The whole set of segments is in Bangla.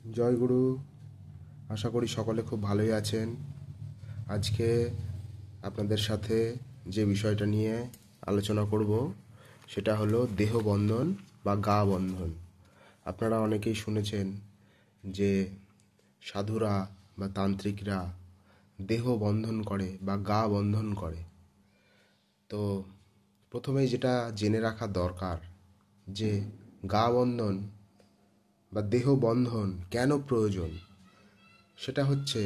জয় গুরু। আশা করি সকলে খুব ভালোই আছেন। আজকে আপনাদের সাথে যে বিষয়টা নিয়ে আলোচনা করব সেটা হলো দেহবন্ধন বা গা বন্ধন। আপনারা অনেকেই শুনেছেন যে সাধুরা বা তান্ত্রিকরা দেহ বন্ধন করে বা গা বন্ধন করে। তো প্রথমেই যেটা জেনে রাখা দরকার যে গা বন্ধন বা দেহ বন্ধন কেন প্রয়োজন। সেটা হচ্ছে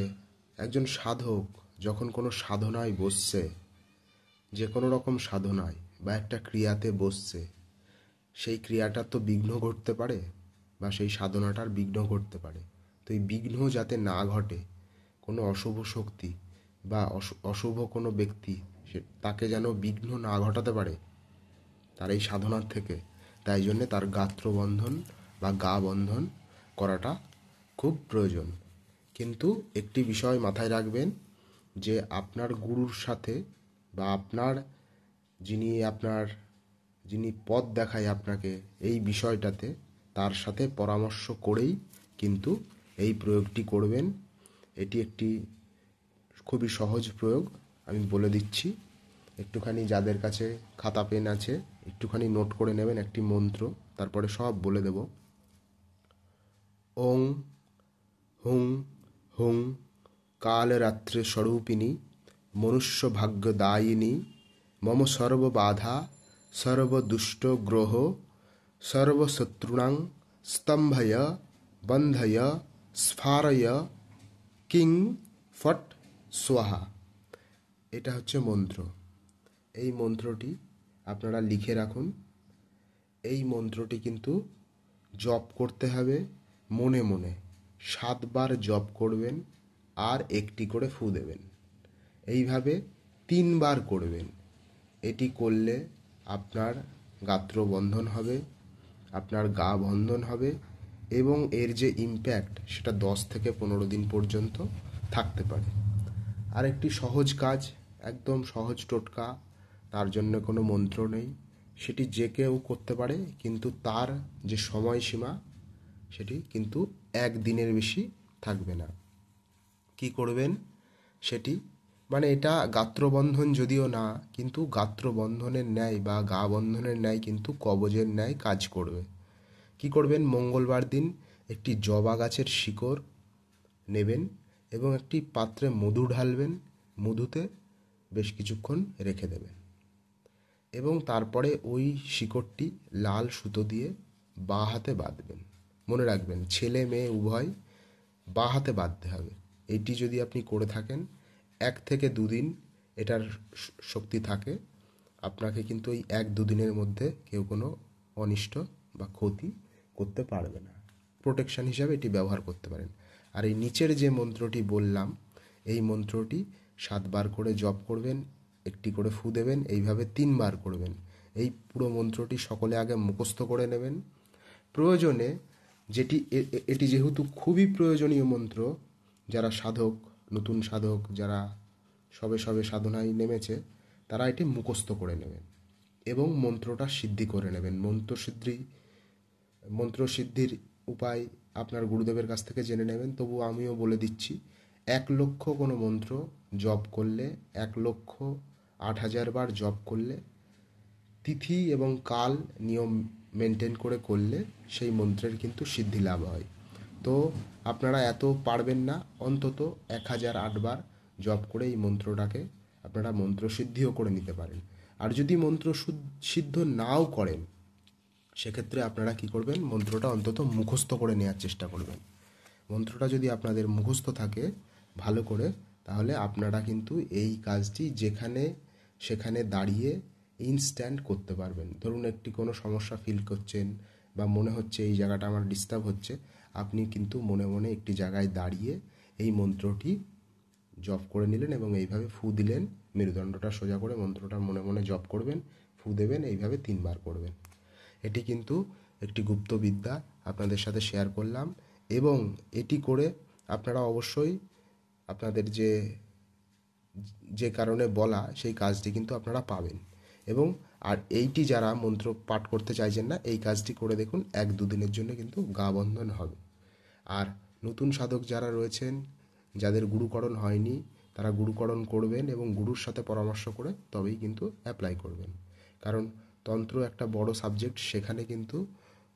একজন সাধক যখন কোনো সাধনায় বসছে, যে কোনো রকম সাধনায় বা একটা ক্রিয়াতে বসছে, সেই ক্রিয়াটার তো বিঘ্ন ঘটতে পারে বা সেই সাধনাটার বিঘ্ন ঘটতে পারে। তো এই বিঘ্ন যাতে না ঘটে, কোনো অশুভ শক্তি বা অশুভ কোনো ব্যক্তি তাকে যেন বিঘ্ন না ঘটাতে পারে তার এই সাধনার থেকে, তাই জন্যে তার গাত্রবন্ধন বা গা বন্ধন করাটা খুব প্রয়োজন। কিন্তু একটি বিষয় মাথায় রাখবেন যে আপনার গুরুর সাথে বা যিনি পথ দেখায় আপনাকে এই বিষয়টাতে, তার সাথে পরামর্শ করেই কিন্তু এই প্রয়োগটি করবেন। এটি একটি খুবই সহজ প্রয়োগ, আমি বলে দিচ্ছি। একটুখানি যাদের কাছে খাতা পেন আছে একটুখানি নোট করে নেবেন একটি মন্ত্র, তারপরে সব বলে দেব। ওং হুং হুং কালরাত্রে স্বরূপিণী মনুষ্য ভাগ্যদায়িনী মম সর্ববাধা সর্বদুষ্ট গ্রহ সর্বশত্রুণাং স্তম্ভয় বন্ধয় স্ফারয় কিং ফট স্বাহা। এটা হচ্ছে মন্ত্র। এই মন্ত্রটি আপনারা লিখে রাখুন। এই মন্ত্রটি কিন্তু জপ করতে হবে মনে মনে, 7 বার জপ করবেন আর একটি করে ফু দেবেন। এইভাবে 3 বার করবেন। এটি করলে আপনার গাত্র বন্ধন হবে, আপনার গা বন্ধন হবে এবং এর যে ইম্প্যাক্ট সেটা 10 থেকে 15 দিন পর্যন্ত থাকতে পারে। আর একটি সহজ কাজ, একদম সহজ টোটকা, তার জন্য কোনো মন্ত্র নেই, সেটি যে কেউ করতে পারে, কিন্তু তার যে সময়সীমা সেটি কিন্তু 1 দিনের বেশি থাকবে না। কি করবেন সেটি, মানে এটা গাত্রবন্ধন যদিও না, কিন্তু গাত্রবন্ধনের ন্যায় বা গা বন্ধনের ন্যায় কিন্তু কবজের ন্যায় কাজ করবে। কি করবেন, মঙ্গলবার দিন একটি জবা গাছের শিকড় নেবেন এবং একটি পাত্রে মধু ঢালবেন, মধুতে বেশ কিছুক্ষণ রেখে দেবেন এবং তারপরে ওই শিকড়টি লাল সুতো দিয়ে বাঁ হাতে বাঁধবেন। মনে রাখবেন ছেলে মেয়ে উভয় বাঁ হাতে বাঁধতে হবে। এটি যদি আপনি করে থাকেন 1 থেকে 2 দিন এটার শক্তি থাকে। আপনাকে কিন্তু এই 1-2 দিনের মধ্যে কেউ কোনো অনিষ্ট বা ক্ষতি করতে পারবে না। প্রোটেকশন হিসাবে এটি ব্যবহার করতে পারেন। আর এই নিচের যে মন্ত্রটি বললাম, এই মন্ত্রটি 7 বার করে জপ করবেন, একটি করে ফু দেবেন, এইভাবে 3 বার করবেন। এই পুরো মন্ত্রটি সকলে আগে মুখস্থ করে নেবেন। প্রয়োজনে এটি যেহেতু খুবই প্রয়োজনীয় মন্ত্র, যারা সাধক, নতুন সাধক যারা সবে সবে সাধনায় নেমেছে, তারা এটি মুখস্থ করে নেবেন এবং মন্ত্রটা সিদ্ধি করে নেবেন। মন্ত্র সিদ্ধির উপায় আপনার গুরুদেবের কাছ থেকে জেনে নেবেন। তবু আমিও বলে দিচ্ছি, 1 লক্ষ কোনো মন্ত্র জপ করলে, 1,08,000 বার জপ করলে, তিথি এবং কাল নিয়ম মেনটেন করে করলে সেই মন্ত্রের কিন্তু সিদ্ধি লাভ হয়। তো আপনারা এত পারবেন না, অন্তত 1008 বার জপ করে এই মন্ত্রটাকে আপনারা মন্ত্রসিদ্ধিও করে নিতে পারেন। আর যদি মন্ত্র সিদ্ধ নাও করেন, সেক্ষেত্রে আপনারা কি করবেন, মন্ত্রটা অন্তত মুখস্থ করে নেওয়ার চেষ্টা করবেন। মন্ত্রটা যদি আপনাদের মুখস্থ থাকে ভালো করে, তাহলে আপনারা কিন্তু এই কাজটি যেখানে সেখানে দাঁড়িয়ে ইনস্ট্যান্ট করতে পারবেন। ধরুন একটি কোনো সমস্যা ফিল করছেন বা মনে হচ্ছে এই জায়গাটা আমার ডিস্টার্ব হচ্ছে, আপনি কিন্তু মনে মনে একটি জায়গায় দাঁড়িয়ে এই মন্ত্রটি জপ করে নিলেন এবং এইভাবে ফু দিলেন, মেরুদণ্ডটা সোজা করে মন্ত্রটা মনে মনে জপ করবেন, ফু দেবেন, এইভাবে 3 বার করবেন। এটি কিন্তু একটি গুপ্তবিদ্যা আপনাদের সাথে শেয়ার করলাম এবং এটি করে আপনারা অবশ্যই আপনাদের যে কারণে বলা সেই কাজটি কিন্তু আপনারা পাবেন। এবং আর এইটি যারা মন্ত্র পাঠ করতে চাইছেন না, এই কাজটি করে দেখুন, 1-2 দিনের জন্য কিন্তু গা বন্ধন হবে। আর নতুন সাধক যারা রয়েছেন, যাদের গুরুকরণ হয়নি, তারা গুরুকরণ করবেন এবং গুরুর সাথে পরামর্শ করে তবেই কিন্তু অ্যাপ্লাই করবেন। কারণ তন্ত্র একটা বড় সাবজেক্ট, সেখানে কিন্তু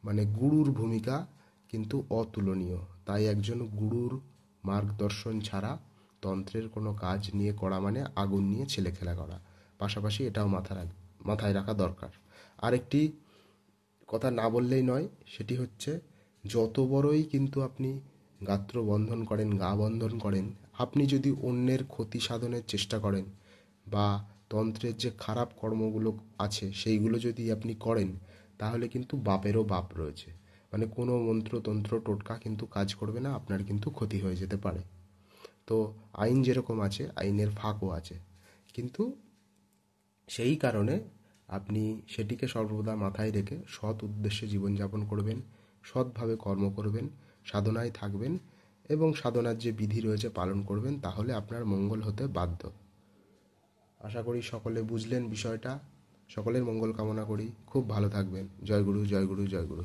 মানে গুরুর ভূমিকা কিন্তু অতুলনীয়। তাই একজন গুরুর মার্গদর্শন ছাড়া তন্ত্রের কোনো কাজ নিয়ে করা মানে আগুন নিয়ে ছেলেখেলা করা। পাশাপাশি এটাও মাথায় রাখা দরকার। আরেকটি কথা না বললেই নয়, সেটি হচ্ছে যত বড়ই কিন্তু আপনি গাত্র বন্ধন করেন, গা বন্ধন করেন, আপনি যদি অন্যের ক্ষতি সাধনের চেষ্টা করেন বা তন্ত্রের যে খারাপ কর্মগুলো আছে সেইগুলো যদি আপনি করেন, তাহলে কিন্তু বাপেরও বাপ রয়েছে। মানে কোনো মন্ত্রতন্ত্র টোটকা কিন্তু কাজ করবে না, আপনার কিন্তু ক্ষতি হয়ে যেতে পারে। তো আইন যেরকম আছে, আইনের ফাঁকও আছে, কিন্তু সেই কারণে আপনি সেটিকে সর্বদা মাথায় রেখে সৎ উদ্দেশ্যে জীবনযাপন করবেন, সৎভাবে কর্ম করবেন, সাধনায় থাকবেন এবং সাধনার যে বিধি রয়েছে পালন করবেন, তাহলে আপনার মঙ্গল হতে বাধ্য। আশা করি সকলে বুঝলেন বিষয়টা। সকলের মঙ্গল কামনা করি। খুব ভালো থাকবেন। জয় গুরু, জয় গুরু, জয় গুরু।